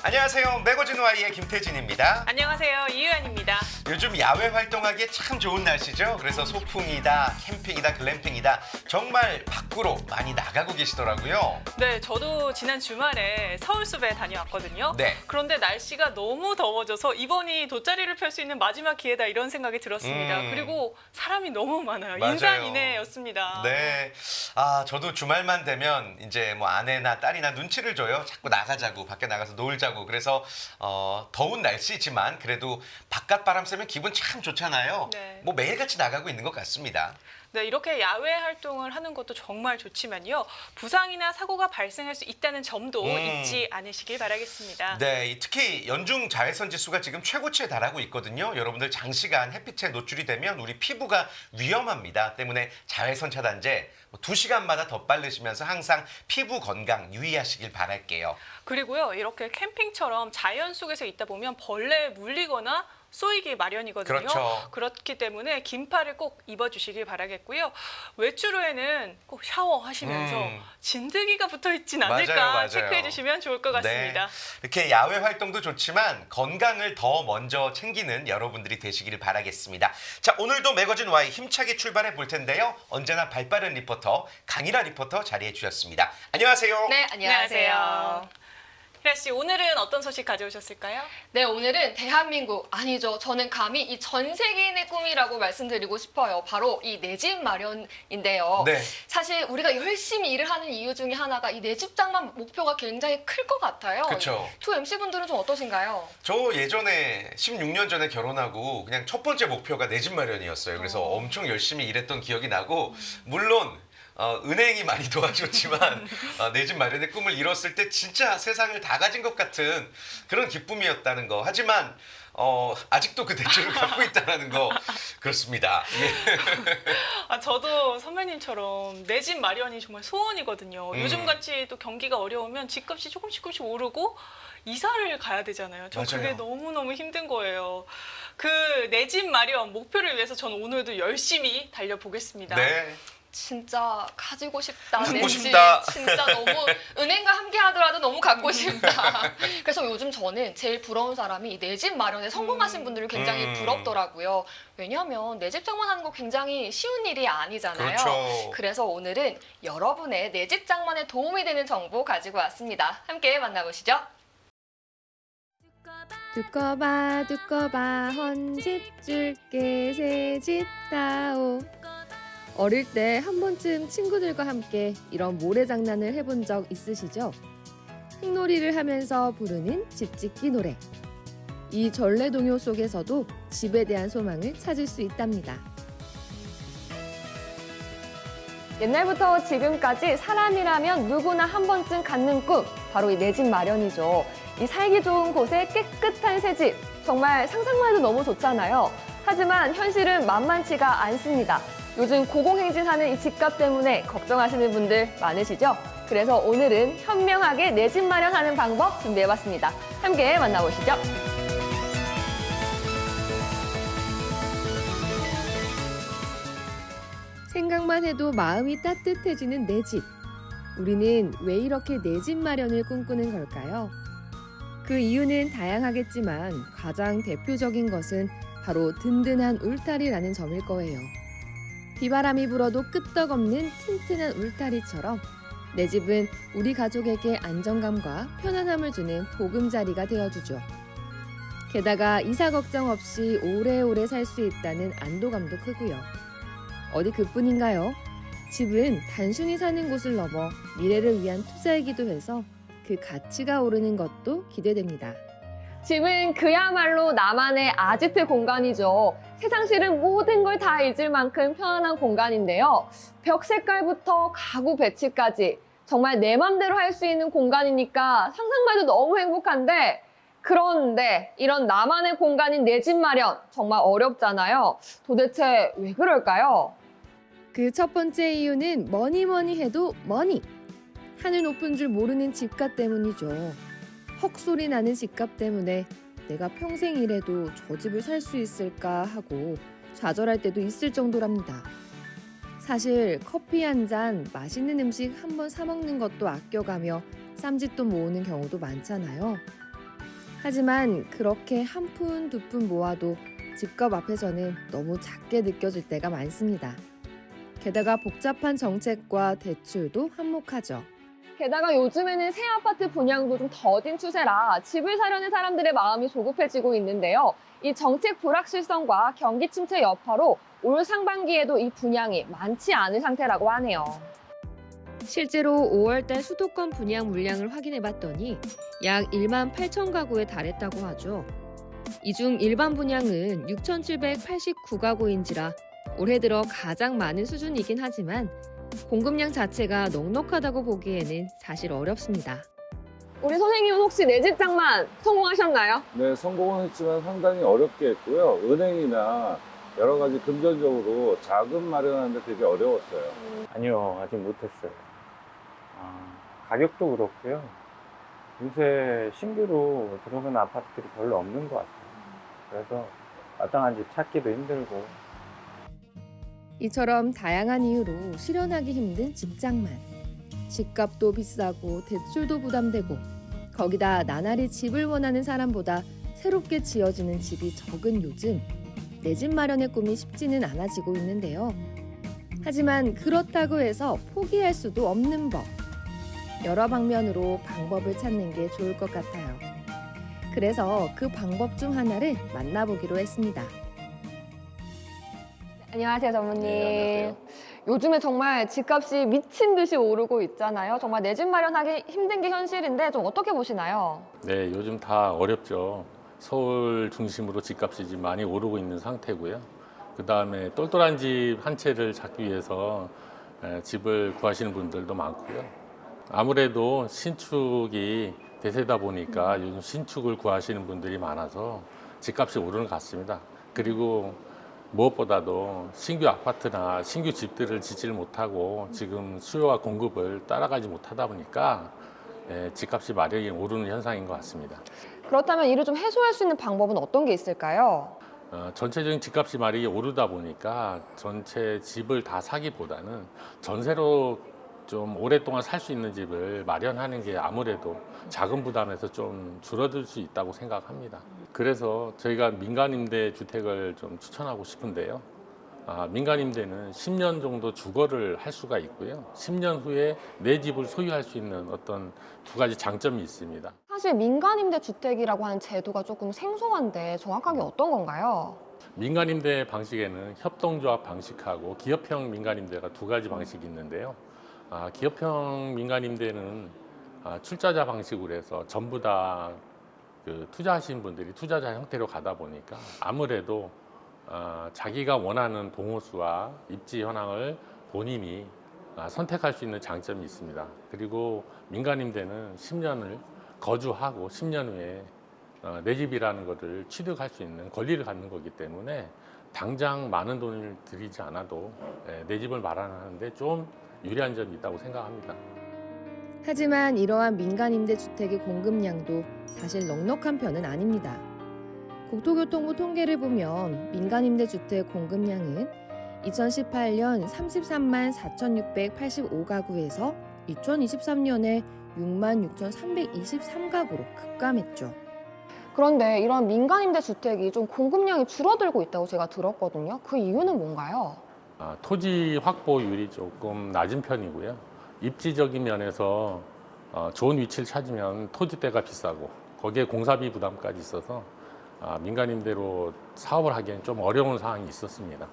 안녕하세요. 매거진 Y의 김태진입니다. 안녕하세요. 이유연입니다. 요즘 야외 활동하기에 참 좋은 날씨죠. 그래서 소풍이다, 캠핑이다, 글램핑이다 정말 밖으로 많이 나가고 계시더라고요. 네, 저도 지난 주말에 서울숲에 다녀왔거든요. 네. 그런데 날씨가 너무 더워져서 이번이 돗자리를 펼 수 있는 마지막 기회다 이런 생각이 들었습니다. 그리고 사람이 너무 많아요. 맞아요. 인산인해였습니다. 네. 저도 주말만 되면 이제 뭐 아내나 딸이나 눈치를 줘요. 자꾸 나가자고, 밖에 나가서 놀자고. 그래서 더운 날씨지만 그래도 바깥 바람 쐬면 기분 참 좋잖아요. 네. 뭐 매일같이 나가고 있는 것 같습니다. 네, 이렇게 야외 활동을 하는 것도 정말 좋지만요. 부상이나 사고가 발생할 수 있다는 점도 잊지 않으시길 바라겠습니다. 네, 특히 연중 자외선 지수가 지금 최고치에 달하고 있거든요. 여러분들 장시간 햇빛에 노출이 되면 우리 피부가 위험합니다. 때문에 자외선 차단제 2시간마다 덧바르시면서 항상 피부 건강 유의하시길 바랄게요. 그리고요, 이렇게 캠핑처럼 자연 속에서 있다 보면 벌레에 물리거나 쏘이기 마련이거든요. 그렇죠. 그렇기 때문에 긴팔을 꼭 입어주시길 바라겠고요. 외출 후에는 꼭 샤워하시면서 진드기가 붙어있진 않을까 맞아요. 체크해주시면 좋을 것 같습니다. 네, 이렇게 야외 활동도 좋지만 건강을 더 먼저 챙기는 여러분들이 되시기를 바라겠습니다. 자, 오늘도 매거진 Y 힘차게 출발해 볼 텐데요. 언제나 발빠른 리포터 강일아 리포터 자리해 주셨습니다. 안녕하세요. 네, 안녕하세요. 희라 씨, 오늘은 어떤 소식 가져오셨을까요? 네, 오늘은 대한민국, 아니죠. 저는 감히 이 전 세계인의 꿈이라고 말씀드리고 싶어요. 바로 이 내 집 마련인데요. 네. 사실 우리가 열심히 일을 하는 이유 중에 하나가 이 내 집 장만 목표가 굉장히 클 것 같아요. 그쵸. 두 MC분들은 좀 어떠신가요? 저 예전에 16년 전에 결혼하고 그냥 첫 번째 목표가 내 집 마련이었어요. 그래서 엄청 열심히 일했던 기억이 나고 물론 은행이 많이 도와줬지만 내 집 마련의 꿈을 이뤘을 때 진짜 세상을 다 가진 것 같은 그런 기쁨이었다는 거. 하지만 아직도 그 대출을 갖고 있다는 거 그렇습니다. 예. 저도 선배님처럼 내 집 마련이 정말 소원이거든요. 요즘같이 또 경기가 어려우면 집값이 조금씩 오르고 이사를 가야 되잖아요. 저 그게 맞아요. 너무너무 힘든 거예요. 그 내 집 마련 목표를 위해서 저는 오늘도 열심히 달려보겠습니다. 네. 진짜 가지고 싶다. 갖고 내 집. 싶다. 진짜 너무 은행과 함께 하더라도 너무 갖고 싶다. 그래서 요즘 저는 제일 부러운 사람이 내 집 마련에 성공하신 분들이 굉장히 부럽더라고요. 왜냐하면 내 집 장만하는 거 굉장히 쉬운 일이 아니잖아요. 그렇죠. 그래서 오늘은 여러분의 내 집 장만에 도움이 되는 정보 가지고 왔습니다. 함께 만나보시죠. 두꺼봐 헌집 줄게 새집 다오. 어릴 때 한 번쯤 친구들과 함께 이런 모래장난을 해본 적 있으시죠? 흙놀이를 하면서 부르는 집짓기 노래. 이 전래동요 속에서도 집에 대한 소망을 찾을 수 있답니다. 옛날부터 지금까지 사람이라면 누구나 한 번쯤 갖는 꿈, 바로 이 내 집 마련이죠. 이 살기 좋은 곳에 깨끗한 새 집, 정말 상상만 해도 너무 좋잖아요. 하지만 현실은 만만치가 않습니다. 요즘 고공행진하는 이 집값 때문에 걱정하시는 분들 많으시죠? 그래서 오늘은 현명하게 내 집 마련하는 방법 준비해봤습니다. 함께 만나보시죠. 생각만 해도 마음이 따뜻해지는 내 집. 우리는 왜 이렇게 내 집 마련을 꿈꾸는 걸까요? 그 이유는 다양하겠지만 가장 대표적인 것은 바로 든든한 울타리라는 점일 거예요. 비바람이 불어도 끄떡없는 튼튼한 울타리처럼 내 집은 우리 가족에게 안정감과 편안함을 주는 보금자리가 되어주죠. 게다가 이사 걱정 없이 오래오래 살 수 있다는 안도감도 크고요. 어디 그뿐인가요? 집은 단순히 사는 곳을 넘어 미래를 위한 투자이기도 해서 그 가치가 오르는 것도 기대됩니다. 집은 그야말로 나만의 아지트 공간이죠. 세상 실은 모든 걸 다 잊을 만큼 편안한 공간인데요. 벽 색깔부터 가구 배치까지 정말 내 맘대로 할 수 있는 공간이니까 상상만 해도 너무 행복한데, 그런데 이런 나만의 공간인 내 집 마련 정말 어렵잖아요. 도대체 왜 그럴까요? 그 첫 번째 이유는 뭐니 해도 머니. 하늘 높은 줄 모르는 집값 때문이죠. 헉소리 나는 집값 때문에 내가 평생 일해도 저 집을 살 수 있을까 하고 좌절할 때도 있을 정도랍니다. 사실 커피 한 잔, 맛있는 음식 한 번 사 먹는 것도 아껴가며 쌈짓돈 모으는 경우도 많잖아요. 하지만 그렇게 한 푼 두 푼 모아도 집값 앞에서는 너무 작게 느껴질 때가 많습니다. 게다가 복잡한 정책과 대출도 한몫하죠. 게다가 요즘에는 새 아파트 분양도 좀 더딘 추세라 집을 사려는 사람들의 마음이 조급해지고 있는데요. 이 정책 불확실성과 경기 침체 여파로 올 상반기에도 이 분양이 많지 않은 상태라고 하네요. 실제로 5월달 수도권 분양 물량을 확인해봤더니 약 1만 8천 가구에 달했다고 하죠. 이 중 일반 분양은 6,789가구인지라 올해 들어 가장 많은 수준이긴 하지만 공급량 자체가 넉넉하다고 보기에는 사실 어렵습니다. 우리 선생님은 혹시 내 집 장만 성공하셨나요? 네, 성공은 했지만 상당히 어렵게 했고요. 은행이나 여러 가지 금전적으로 자금 마련하는데 되게 어려웠어요. 아니요, 아직 못했어요. 가격도 그렇고요. 요새 신규로 들어오는 아파트들이 별로 없는 것 같아요. 그래서 마땅한 집 찾기도 힘들고. 이처럼 다양한 이유로 실현하기 힘든 집장만. 집값도 비싸고 대출도 부담되고 거기다 나날이 집을 원하는 사람보다 새롭게 지어지는 집이 적은 요즘 내 집 마련의 꿈이 쉽지는 않아지고 있는데요. 하지만 그렇다고 해서 포기할 수도 없는 법. 여러 방면으로 방법을 찾는 게 좋을 것 같아요. 그래서 그 방법 중 하나를 만나보기로 했습니다. 안녕하세요, 전무님. 네, 안녕하세요. 요즘에 정말 집값이 미친 듯이 오르고 있잖아요. 정말 내 집 마련하기 힘든 게 현실인데 좀 어떻게 보시나요? 네, 요즘 다 어렵죠. 서울 중심으로 집값이 지금 많이 오르고 있는 상태고요. 그 다음에 똘똘한 집 한 채를 찾기 위해서 집을 구하시는 분들도 많고요. 아무래도 신축이 대세다 보니까 요즘 신축을 구하시는 분들이 많아서 집값이 오르는 것 같습니다. 그리고 무엇보다도 신규 아파트나 신규 집들을 짓지를 못하고 지금 수요와 공급을 따라가지 못하다 보니까 집값이 마력이 오르는 현상인 것 같습니다. 그렇다면 이를 좀 해소할 수 있는 방법은 어떤 게 있을까요? 전체적인 집값이 마력이 오르다 보니까 전체 집을 다 사기보다는 전세로 좀 오랫동안 살 수 있는 집을 마련하는 게 아무래도 자금 부담에서 좀 줄어들 수 있다고 생각합니다. 그래서 저희가 민간임대 주택을 좀 추천하고 싶은데요. 민간임대는 10년 정도 주거를 할 수가 있고요. 10년 후에 내 집을 소유할 수 있는 어떤 두 가지 장점이 있습니다. 사실 민간임대 주택이라고 하는 제도가 조금 생소한데 정확하게 어떤 건가요? 민간임대 방식에는 협동조합 방식하고 기업형 민간임대가 두 가지 방식이 있는데요. 기업형 민간임대는 출자자 방식으로 해서 전부 다 투자하신 분들이 투자자 형태로 가다 보니까 아무래도 자기가 원하는 동호수와 입지 현황을 본인이 선택할 수 있는 장점이 있습니다. 그리고 민간임대는 10년을 거주하고 10년 후에 내 집이라는 것을 취득할 수 있는 권리를 갖는 거기 때문에 당장 많은 돈을 들이지 않아도 내 집을 마련하는데 좀 유리한 점이 있다고 생각합니다. 하지만 이러한 민간임대 주택의 공급량도 사실 넉넉한 편은 아닙니다. 국토교통부 통계를 보면 민간임대 주택 공급량은 2018년 33만 4,685가구에서 2023년에 6만 6,323가구로 급감했죠. 그런데 이런 민간임대 주택이 좀 공급량이 줄어들고 있다고 제가 들었거든요. 그 이유는 뭔가요? 토지 확보율이 조금 낮은 편이고요. 입지적인 면에서 좋은 위치를 찾으면 토지대가 비싸고 거기에 공사비 부담까지 있어서 민간임대로 사업을 하기엔 좀 어려운 상황이 있었습니다.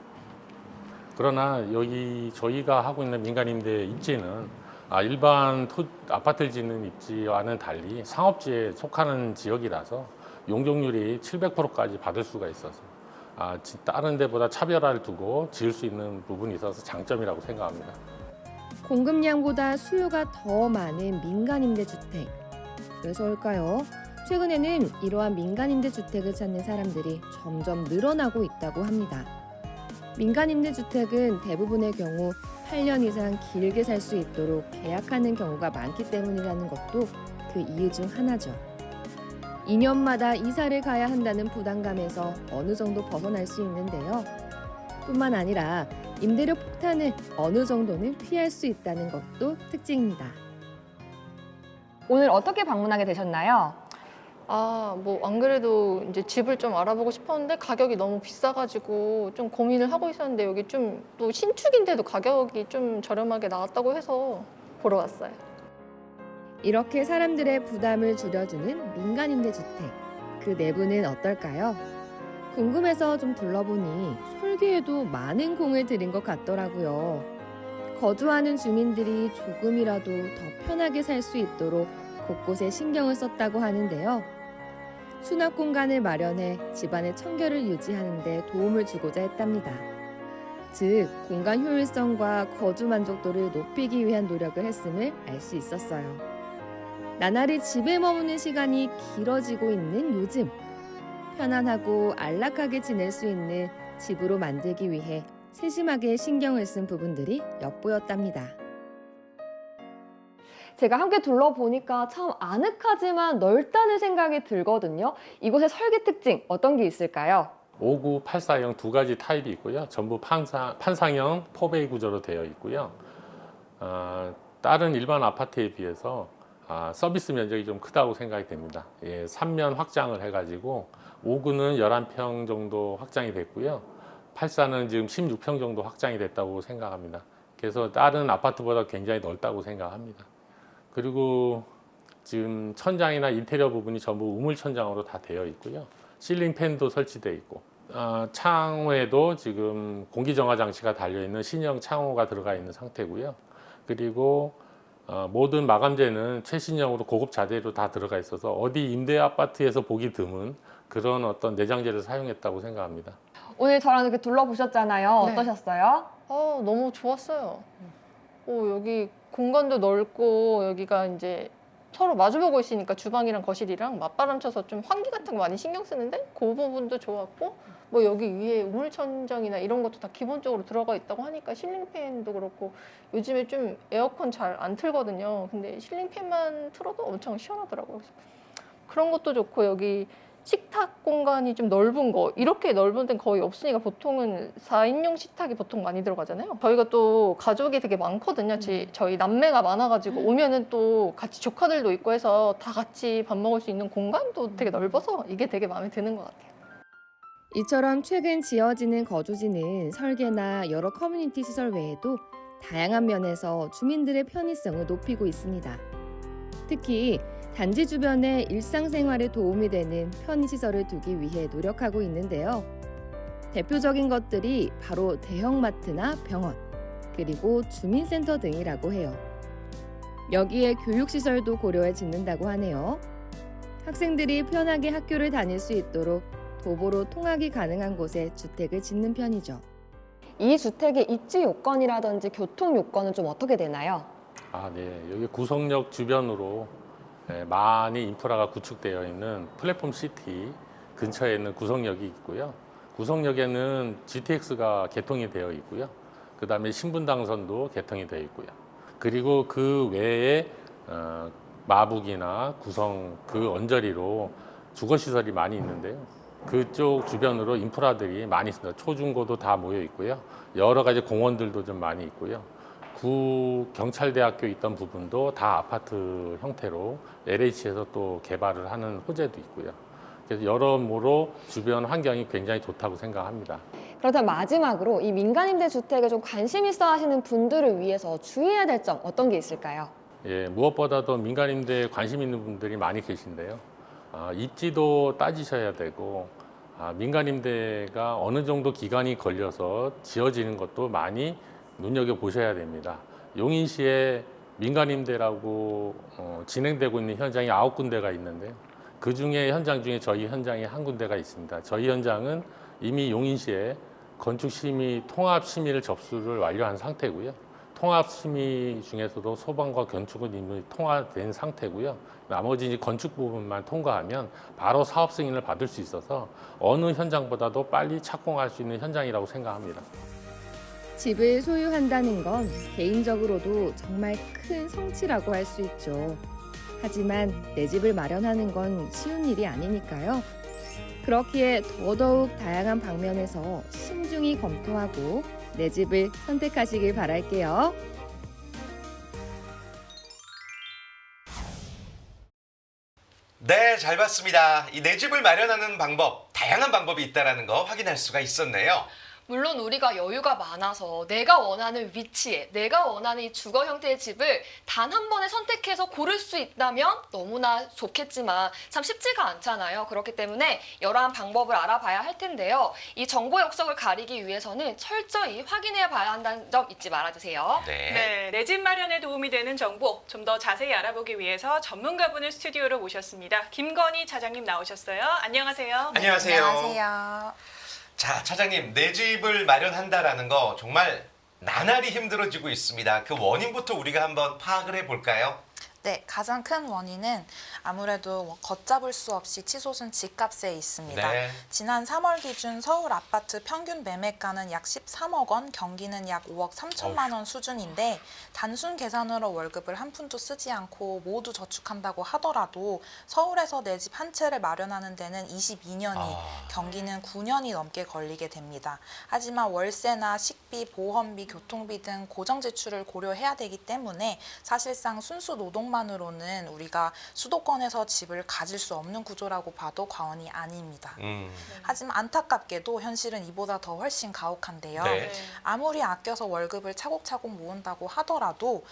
그러나 여기 저희가 하고 있는 민간임대 입지는 일반 아파트를 짓는 입지와는 달리 상업지에 속하는 지역이라서 용적률이 700%까지 받을 수가 있어서 다른 데보다 차별화를 두고 지을 수 있는 부분이 있어서 장점이라고 생각합니다. 공급량보다 수요가 더 많은 민간임대 주택. 그래서일까요? 최근에는 이러한 민간임대 주택을 찾는 사람들이 점점 늘어나고 있다고 합니다. 민간임대 주택은 대부분의 경우 8년 이상 길게 살 수 있도록 계약하는 경우가 많기 때문이라는 것도 그 이유 중 하나죠. 2년마다 이사를 가야 한다는 부담감에서 어느 정도 벗어날 수 있는데요. 뿐만 아니라 임대료 폭탄을 어느 정도는 피할 수 있다는 것도 특징입니다. 오늘 어떻게 방문하게 되셨나요? 뭐 안 그래도 이제 집을 좀 알아보고 싶었는데 가격이 너무 비싸가지고 좀 고민을 하고 있었는데 여기 좀 또 신축인데도 가격이 좀 저렴하게 나왔다고 해서 보러 왔어요. 이렇게 사람들의 부담을 줄여주는 민간임대주택. 그 내부는 어떨까요? 궁금해서 좀 둘러보니 설계에도 많은 공을 들인 것 같더라고요. 거주하는 주민들이 조금이라도 더 편하게 살 수 있도록 곳곳에 신경을 썼다고 하는데요. 수납 공간을 마련해 집안의 청결을 유지하는 데 도움을 주고자 했답니다. 즉, 공간 효율성과 거주 만족도를 높이기 위한 노력을 했음을 알 수 있었어요. 나날이 집에 머무는 시간이 길어지고 있는 요즘, 편안하고 안락하게 지낼 수 있는 집으로 만들기 위해 세심하게 신경을 쓴 부분들이 엿보였답니다. 제가 함께 둘러보니까 참 아늑하지만 넓다는 생각이 들거든요. 이곳의 설계 특징 어떤 게 있을까요? 5구, 8사형 두 가지 타입이 있고요. 전부 판상형 포베이 구조로 되어 있고요. 다른 일반 아파트에 비해서 서비스 면적이 좀 크다고 생각이 됩니다. 3면 확장을 해가지고 5구는 11평 정도 확장이 됐고요. 8사는 지금 16평 정도 확장이 됐다고 생각합니다. 그래서 다른 아파트보다 굉장히 넓다고 생각합니다. 그리고 지금 천장이나 인테리어 부분이 전부 우물 천장으로 다 되어 있고요. 실링 팬도 설치되어 있고, 창호에도 지금 공기정화 장치가 달려있는 신형 창호가 들어가 있는 상태고요. 그리고 모든 마감재는 최신형으로 고급 자재로 다 들어가 있어서 어디 임대 아파트에서 보기 드문 그런 어떤 내장재를 사용했다고 생각합니다. 오늘 저랑 이렇게 둘러보셨잖아요. 네. 어떠셨어요? 너무 좋았어요. 여기 공간도 넓고 여기가 이제 서로 마주보고 있으니까 주방이랑 거실이랑 맞바람 쳐서 좀 환기 같은 거 많이 신경 쓰는데 그 부분도 좋았고 뭐 여기 위에 우물천장이나 이런 것도 다 기본적으로 들어가 있다고 하니까 실링팬도 그렇고 요즘에 좀 에어컨 잘 안 틀거든요. 근데 실링팬만 틀어도 엄청 시원하더라고요. 그래서 그런 것도 좋고 여기 식탁 공간이 좀 넓은 거 이렇게 넓은 데는 거의 없으니까 보통은 4인용 식탁이 보통 많이 들어가잖아요. 저희가 또 가족이 되게 많거든요. 저희 남매가 많아가지고 오면은 또 같이 조카들도 있고 해서 다 같이 밥 먹을 수 있는 공간도 되게 넓어서 이게 되게 마음에 드는 것 같아요. 이처럼 최근 지어지는 거주지는 설계나 여러 커뮤니티 시설 외에도 다양한 면에서 주민들의 편의성을 높이고 있습니다. 특히 단지 주변에 일상생활에 도움이 되는 편의시설을 두기 위해 노력하고 있는데요. 대표적인 것들이 바로 대형마트나 병원, 그리고 주민센터 등이라고 해요. 여기에 교육시설도 고려해 짓는다고 하네요. 학생들이 편하게 학교를 다닐 수 있도록 도보로 통학이 가능한 곳에 주택을 짓는 편이죠. 이 주택의 입지 요건이라든지 교통 요건은 좀 어떻게 되나요? 네. 여기 구성역 주변으로 많이 인프라가 구축되어 있는 플랫폼 시티 근처에 있는 구성역이 있고요. 구성역에는 GTX가 개통이 되어 있고요. 그 다음에 신분당선도 개통이 되어 있고요. 그리고 그 외에 마북이나 구성 그 언저리로 주거시설이 많이 있는데요. 그쪽 주변으로 인프라들이 많이 있습니다. 초중고도 다 모여 있고요. 여러 가지 공원들도 좀 많이 있고요. 구 경찰대학교 있던 부분도 다 아파트 형태로 LH에서 또 개발을 하는 호재도 있고요. 그래서 여러모로 주변 환경이 굉장히 좋다고 생각합니다. 그렇다면 마지막으로 이 민간임대주택에 좀 관심 있어 하시는 분들을 위해서 주의해야 될 점 어떤 게 있을까요? 무엇보다도 민간임대에 관심 있는 분들이 많이 계신데요. 입지도 따지셔야 되고 민간임대가 어느 정도 기간이 걸려서 지어지는 것도 많이 눈여겨보셔야 됩니다. 용인시에 민간임대라고 진행되고 있는 현장이 9군데가 있는데요. 그 중에 현장 중에 저희 현장이 한 군데가 있습니다. 저희 현장은 이미 용인시에 건축심의 통합심의를 접수를 완료한 상태고요. 통합심의 중에서도 소방과 건축은 이미 통과된 상태고요. 나머지 이제 건축 부분만 통과하면 바로 사업 승인을 받을 수 있어서 어느 현장보다도 빨리 착공할 수 있는 현장이라고 생각합니다. 집을 소유한다는 건 개인적으로도 정말 큰 성취라고 할 수 있죠. 하지만 내 집을 마련하는 건 쉬운 일이 아니니까요. 그렇기에 더더욱 다양한 방면에서 신중히 검토하고 내 집을 선택하시길 바랄게요. 네, 네, 잘 봤습니다. 이 내 집을 마련하는 방법, 다양한 방법이 있다는 거 확인할 수가 있었네요. 물론 우리가 여유가 많아서 내가 원하는 위치에 내가 원하는 이 주거 형태의 집을 단 한 번에 선택해서 고를 수 있다면 너무나 좋겠지만 참 쉽지가 않잖아요. 그렇기 때문에 여러한 방법을 알아봐야 할 텐데요. 이 정보 역석을 가리기 위해서는 철저히 확인해 봐야 한다는 점 잊지 말아주세요. 네, 내 집 마련에 도움이 되는 정보 좀 더 자세히 알아보기 위해서 전문가분을 스튜디오로 모셨습니다. 김건희 차장님 나오셨어요. 안녕하세요. 안녕하세요. 안녕하세요. 자, 차장님, 내 집을 마련한다라는 거 정말 나날이 힘들어지고 있습니다. 그 원인부터 우리가 한번 파악을 해볼까요? 네, 가장 큰 원인은 아무래도 걷잡을 수 없이 치솟은 집값에 있습니다. 네. 지난 3월 기준 서울 아파트 평균 매매가는 약 13억 원, 경기는 약 5억 3천만 원 수준인데 단순 계산으로 월급을 한 푼도 쓰지 않고 모두 저축한다고 하더라도 서울에서 내 집 한 채를 마련하는 데는 22년이, 경기는 9년이 넘게 걸리게 됩니다. 하지만 월세나 식비, 보험비, 교통비 등 고정 지출을 고려해야 되기 때문에 사실상 순수 노동만으로는 우리가 수도권에서 집을 가질 수 없는 구조라고 봐도 과언이 아닙니다. 하지만 안타깝게도 현실은 이보다 더 훨씬 가혹한데요. 네. 아무리 아껴서 월급을 차곡차곡 모은다고 하더라도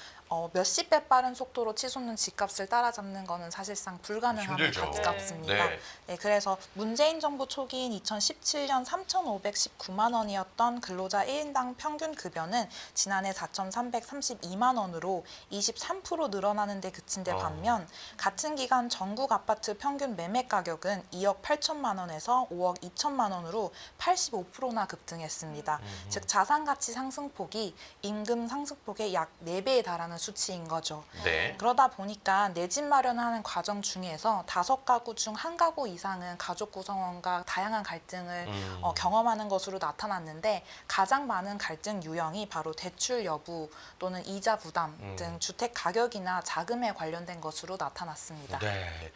몇십 배 빠른 속도로 치솟는 집값을 따라잡는 것은 사실상 불가능함에 힘들죠. 가깝습니다. 네. 네, 그래서 문재인 정부 초기인 2017년 3,519만 원이었던 근로자 1인당 평균 급여는 지난해 4,332만 원으로 23% 늘어나는 데 그친 데 반면 같은 기간 전국 아파트 평균 매매 가격은 2억 8천만 원에서 5억 2천만 원으로 85%나 급등했습니다. 즉 자산 가치 상승폭이 임금 상승폭의 약 4배에 달하는 수치인 거죠. 네. 그러다 보니까 내 집 마련하는 과정 중에서 5가구 중 1가구 이상은 가족 구성원과 다양한 갈등을 경험하는 것으로 나타났는데 가장 많은 갈등 유형이 바로 대출 여부 또는 이자 부담 등 주택 가격이나 자금에 관련된 것으로 나타났습니다. 네.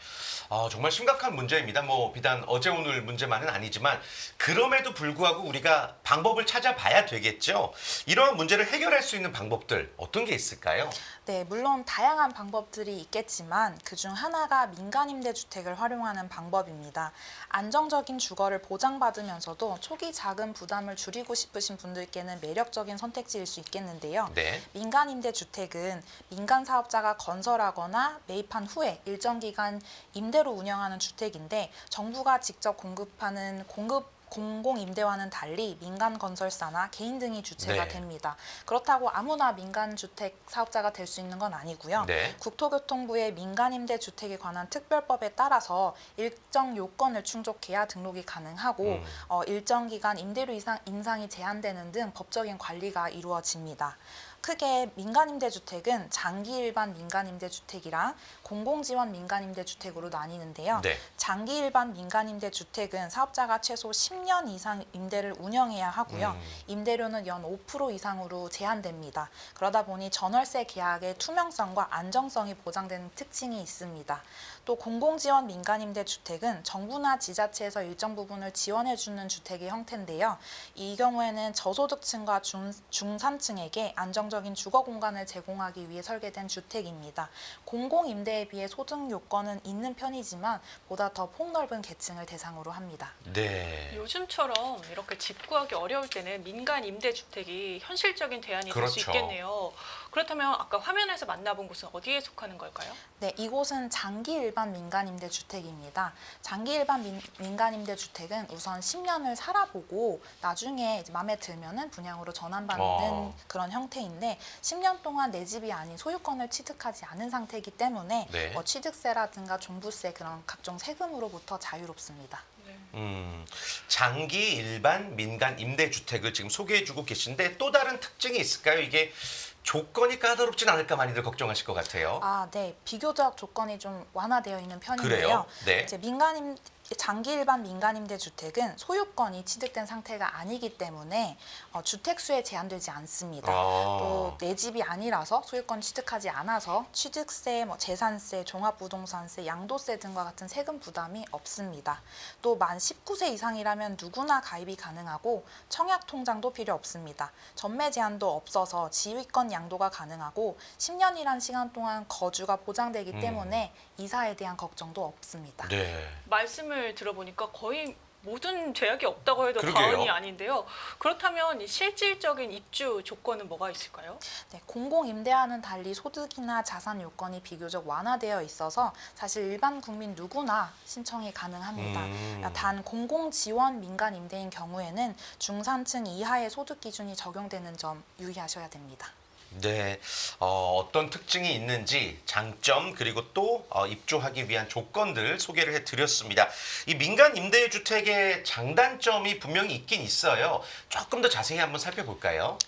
정말 심각한 문제입니다. 뭐 비단 어제 오늘 문제만은 아니지만 그럼에도 불구하고 우리가 방법을 찾아봐야 되겠죠. 이러한 문제를 해결할 수 있는 방법들 어떤 게 있을까요? 네, 물론 다양한 방법들이 있겠지만 그중 하나가 민간임대주택을 활용하는 방법입니다. 안정적인 주거를 보장받으면서도 초기 자금 부담을 줄이고 싶으신 분들께는 매력적인 선택지일 수 있겠는데요. 네. 민간임대주택은 민간 사업자가 건설하거나 매입한 후에 일정 기간 임대로 운영하는 주택인데 정부가 직접 공급하는 공공임대와는 달리 민간 건설사나 개인 등이 주체가 네. 됩니다. 그렇다고 아무나 민간주택 사업자가 될 수 있는 건 아니고요. 네. 국토교통부의 민간임대주택에 관한 특별법에 따라서 일정 요건을 충족해야 등록이 가능하고 일정 기간 임대료 인상이 제한되는 등 법적인 관리가 이루어집니다. 크게 민간임대주택은 장기 일반 민간임대주택이랑 공공지원 민간임대주택으로 나뉘는데요. 네. 장기 일반 민간임대주택은 사업자가 최소 10년 이상 임대를 운영해야 하고요. 임대료는 연 5% 이상으로 제한됩니다. 그러다 보니 전월세 계약의 투명성과 안정성이 보장되는 특징이 있습니다. 또 공공지원 민간임대주택은 정부나 지자체에서 일정 부분을 지원해주는 주택의 형태인데요. 이 경우에는 저소득층과 중산층에게 안정적인 주거 공간을 제공하기 위해 설계된 주택입니다. 공공임대에 비해 소득 요건은 있는 편이지만 보다 더 폭넓은 계층을 대상으로 합니다. 네. 요즘처럼 이렇게 집 구하기 어려울 때는 민간 임대주택이 현실적인 대안이 될 수 그렇죠. 있겠네요. 그렇다면 아까 화면에서 만나본 곳은 어디에 속하는 걸까요? 네, 이곳은 장기 일반 민간임대주택입니다. 장기 일반 민간임대주택은 우선 10년을 살아보고 나중에 이제 마음에 들면은 분양으로 전환받는 그런 형태인데 10년 동안 내 집이 아닌 소유권을 취득하지 않은 상태이기 때문에 네. 취득세라든가 종부세 그런 각종 세금으로부터 자유롭습니다. 장기 일반 민간 임대주택을 지금 소개해주고 계신데 또 다른 특징이 있을까요? 이게 조건이 까다롭진 않을까 많이들 걱정하실 것 같아요. 네. 비교적 조건이 좀 완화되어 있는 편인데요. 그래요? 네. 이제 장기 일반 민간임대주택은 소유권이 취득된 상태가 아니기 때문에 주택수에 제한되지 않습니다. 또 내 집이 아니라서 소유권 취득하지 않아서 취득세, 재산세, 종합부동산세, 양도세 등과 같은 세금 부담이 없습니다. 또 만 19세 이상이라면 누구나 가입이 가능하고 청약 통장도 필요 없습니다. 전매 제한도 없어서 지휘권 양도가 가능하고 10년이란 시간 동안 거주가 보장되기 때문에 이사에 대한 걱정도 없습니다. 네. 말씀을 들어보니까 거의 모든 제약이 없다고 해도 그러게요. 과언이 아닌데요. 그렇다면 이 실질적인 입주 조건은 뭐가 있을까요? 네, 공공임대와는 달리 소득이나 자산 요건이 비교적 완화되어 있어서 사실 일반 국민 누구나 신청이 가능합니다. 단 공공지원 민간 임대인 경우에는 중산층 이하의 소득 기준이 적용되는 점 유의하셔야 됩니다. 네, 어떤 특징이 있는지 장점 그리고 또 입주하기 위한 조건들 소개를 해드렸습니다. 이 민간 임대주택의 장단점이 분명히 있긴 있어요. 조금 더 자세히 한번 살펴볼까요?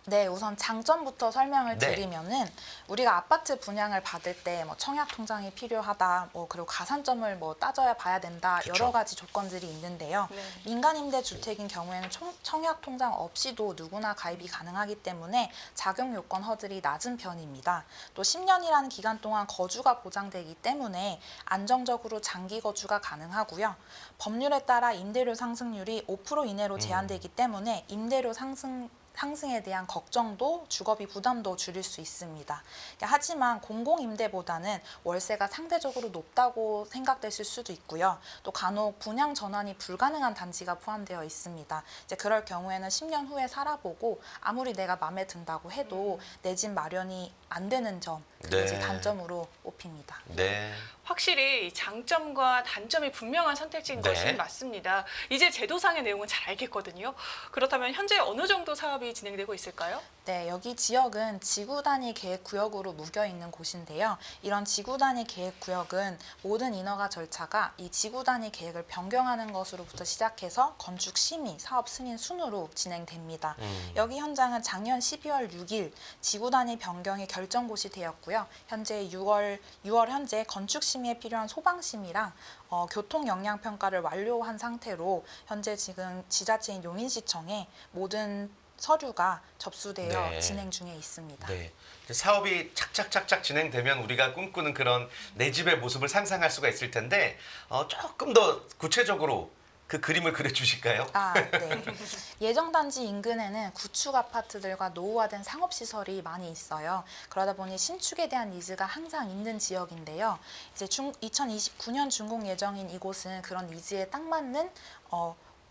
네, 우선 장점부터 설명을 네. 드리면은 우리가 아파트 분양을 받을 때 뭐 청약 통장이 필요하다, 뭐 그리고 가산점을 뭐 따져야 봐야 된다, 그쵸. 여러 가지 조건들이 있는데요. 네. 민간 임대 주택인 경우에는 청약 통장 없이도 누구나 가입이 가능하기 때문에 자격 요건 허들이 낮은 편입니다. 또 10년이라는 기간 동안 거주가 보장되기 때문에 안정적으로 장기 거주가 가능하고요. 법률에 따라 임대료 상승률이 5% 이내로 제한되기 때문에 임대료 상승에 대한 걱정도 주거비 부담도 줄일 수 있습니다. 하지만 공공임대보다는 월세가 상대적으로 높다고 생각되실 수도 있고요. 또 간혹 분양 전환이 불가능한 단지가 포함되어 있습니다. 이제 그럴 경우에는 10년 후에 살아보고 아무리 내가 마음에 든다고 해도 내 집 마련이 안 되는 점, 그게 이제 네. 단점으로 꼽힙니다. 네. 확실히 장점과 단점이 분명한 선택지인 네. 것은 맞습니다. 이제 제도상의 내용은 잘 알겠거든요. 그렇다면 현재 어느 정도 사업이 진행되고 있을까요? 네, 여기 지역은 지구 단위 계획 구역으로 묶여 있는 곳인데요. 이런 지구 단위 계획 구역은 모든 인허가 절차가 이 지구 단위 계획을 변경하는 것으로부터 시작해서 건축 심의, 사업 승인 순으로 진행됩니다. 여기 현장은 작년 12월 6일 지구 단위 변경이 결정고시 되었고요. 현재 6월 현재 건축 심의에 필요한 소방 심의랑 교통 영향 평가를 완료한 상태로 현재 지금 지자체인 용인시청에 모든 서류가 접수되어 네. 진행 중에 있습니다. 네. 사업이 착착착착 진행되면 우리가 꿈꾸는 그런 내 집의 모습을 상상할 수가 있을 텐데 조금 더 구체적으로 그 그림을 그려주실까요? 네. 예정단지 인근에는 구축 아파트들과 노후화된 상업시설이 많이 있어요. 그러다 보니 신축에 대한 니즈가 항상 있는 지역인데요. 이제 2029년 준공 예정인 이곳은 그런 니즈에 딱 맞는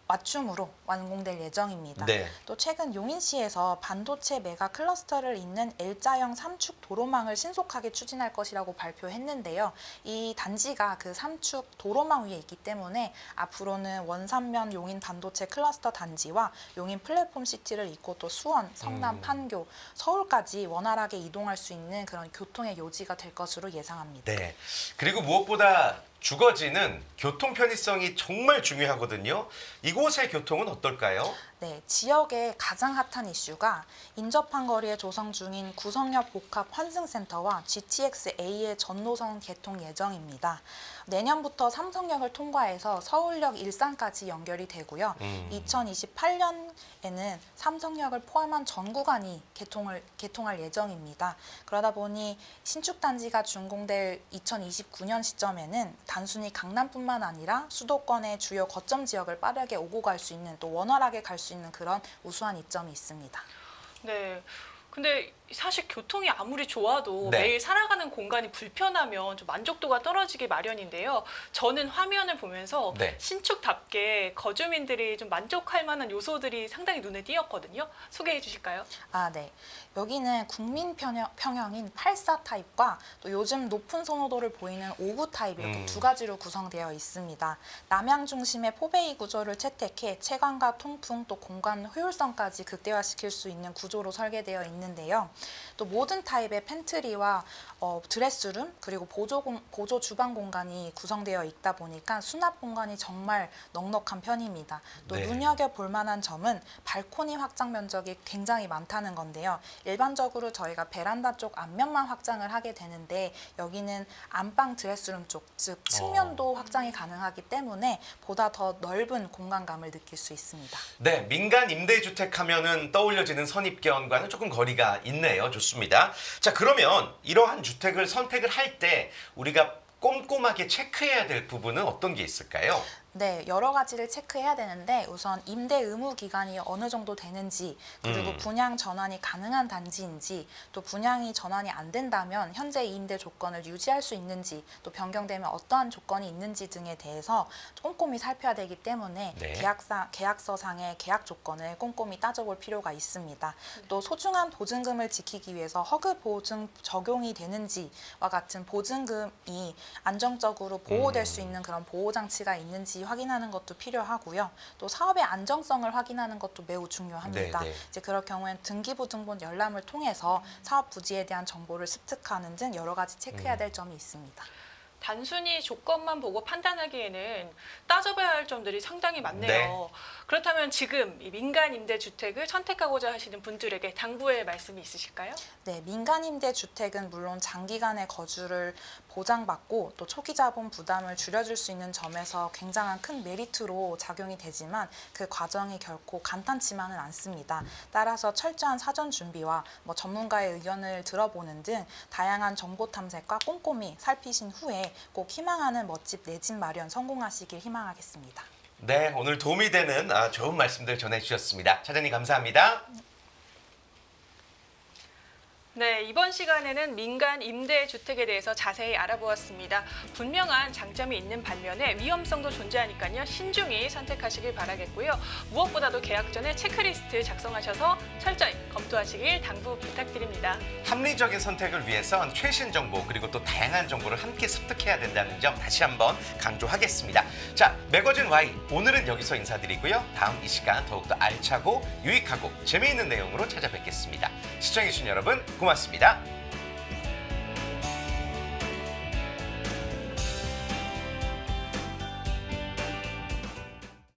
맞춤으로 완공될 예정입니다. 네. 또 최근 용인시에서 반도체 메가 클러스터를 잇는 L자형 3축 도로망을 신속하게 추진할 것이라고 발표했는데요. 이 단지가 그 3축 도로망 위에 있기 때문에 앞으로는 원산면 용인 반도체 클러스터 단지와 용인 플랫폼 시티를 잇고 또 수원, 성남, 판교, 서울까지 원활하게 이동할 수 있는 그런 교통의 요지가 될 것으로 예상합니다. 네. 그리고 무엇보다 주거지는 교통 편의성이 정말 중요하거든요. 이곳의 교통은 어떨까요? 네, 지역의 가장 핫한 이슈가 인접한 거리에 조성 중인 구성역 복합 환승센터와 GTX-A의 전 노선 개통 예정입니다. 내년부터 삼성역을 통과해서 서울역 일산까지 연결이 되고요. 2028년에는 삼성역을 포함한 전 구간이 개통할 예정입니다. 그러다 보니 신축 단지가 준공될 2029년 시점에는 단순히 강남뿐만 아니라 수도권의 주요 거점 지역을 빠르게 오고 갈 수 있는, 또 원활하게 갈 수 있는 그런 우수한 이점이 있습니다. 네. 근데 사실 교통이 아무리 좋아도 네. 매일 살아가는 공간이 불편하면 좀 만족도가 떨어지기 마련인데요. 저는 화면을 보면서 네. 신축답게 거주민들이 좀 만족할 만한 요소들이 상당히 눈에 띄었거든요. 소개해 주실까요? 네. 여기는 국민 평형인 84 타입과 또 요즘 높은 선호도를 보이는 59 타입 이렇게 두 가지로 구성되어 있습니다. 남향 중심의 포베이 구조를 채택해 체감과 통풍 또 공간 효율성까지 극대화시킬 수 있는 구조로 설계되어 있는데요. 또 모든 타입의 팬트리와 드레스룸 그리고 보조 주방 공간이 구성되어 있다 보니까 수납 공간이 정말 넉넉한 편입니다. 또 네. 눈여겨볼 만한 점은 발코니 확장 면적이 굉장히 많다는 건데요. 일반적으로 저희가 베란다 쪽 앞면만 확장을 하게 되는데 여기는 안방 드레스룸 쪽, 즉 측면도 확장이 가능하기 때문에 보다 더 넓은 공간감을 느낄 수 있습니다. 네, 민간 임대주택 하면은 떠올려지는 선입견과는 조금 거리가 있네요. 좋습니다. 자, 그러면 이러한 주택을 선택을 할 때 우리가 꼼꼼하게 체크해야 될 부분은 어떤 게 있을까요? 네, 여러 가지를 체크해야 되는데 우선 임대 의무 기간이 어느 정도 되는지, 그리고 분양 전환이 가능한 단지인지, 또 분양이 전환이 안 된다면 현재 임대 조건을 유지할 수 있는지, 또 변경되면 어떠한 조건이 있는지 등에 대해서 꼼꼼히 살펴야 되기 때문에 네. 계약서상의 계약 조건을 꼼꼼히 따져볼 필요가 있습니다. 또 소중한 보증금을 지키기 위해서 허그 보증 적용이 되는지와 같은 보증금이 안정적으로 보호될 수 있는 그런 보호 장치가 있는지 확인하는 것도 필요하고요. 또 사업의 안정성을 확인하는 것도 매우 중요합니다. 네, 네. 이제 그럴 경우엔 등기부등본 열람을 통해서 사업 부지에 대한 정보를 습득하는 등 여러 가지 체크해야 될 점이 있습니다. 단순히 조건만 보고 판단하기에는 따져봐야 할 점들이 상당히 많네요. 네. 그렇다면 지금 이 민간 임대 주택을 선택하고자 하시는 분들에게 당부의 말씀이 있으실까요? 네, 민간 임대 주택은 물론 장기간의 거주를 보장받고 또 초기 자본 부담을 줄여줄 수 있는 점에서 굉장한 큰 메리트로 작용이 되지만 그 과정이 결코 간단치만은 않습니다. 따라서 철저한 사전 준비와 전문가의 의견을 들어보는 등 다양한 정보 탐색과 꼼꼼히 살피신 후에 꼭 희망하는 멋집 내 집 마련 성공하시길 희망하겠습니다. 네, 오늘 도움이 되는 좋은 말씀들 전해주셨습니다. 차장님 감사합니다. 네, 이번 시간에는 민간 임대 주택에 대해서 자세히 알아보았습니다. 분명한 장점이 있는 반면에 위험성도 존재하니까요. 신중히 선택하시길 바라겠고요. 무엇보다도 계약 전에 체크리스트 작성하셔서 철저히 검토하시길 당부 부탁드립니다. 합리적인 선택을 위해선 최신 정보 그리고 또 다양한 정보를 함께 습득해야 된다는 점 다시 한번 강조하겠습니다. 자, 매거진 Y 오늘은 여기서 인사드리고요. 다음 이 시간 더욱더 알차고 유익하고 재미있는 내용으로 찾아뵙겠습니다. 시청해주신 여러분 고맙습니다.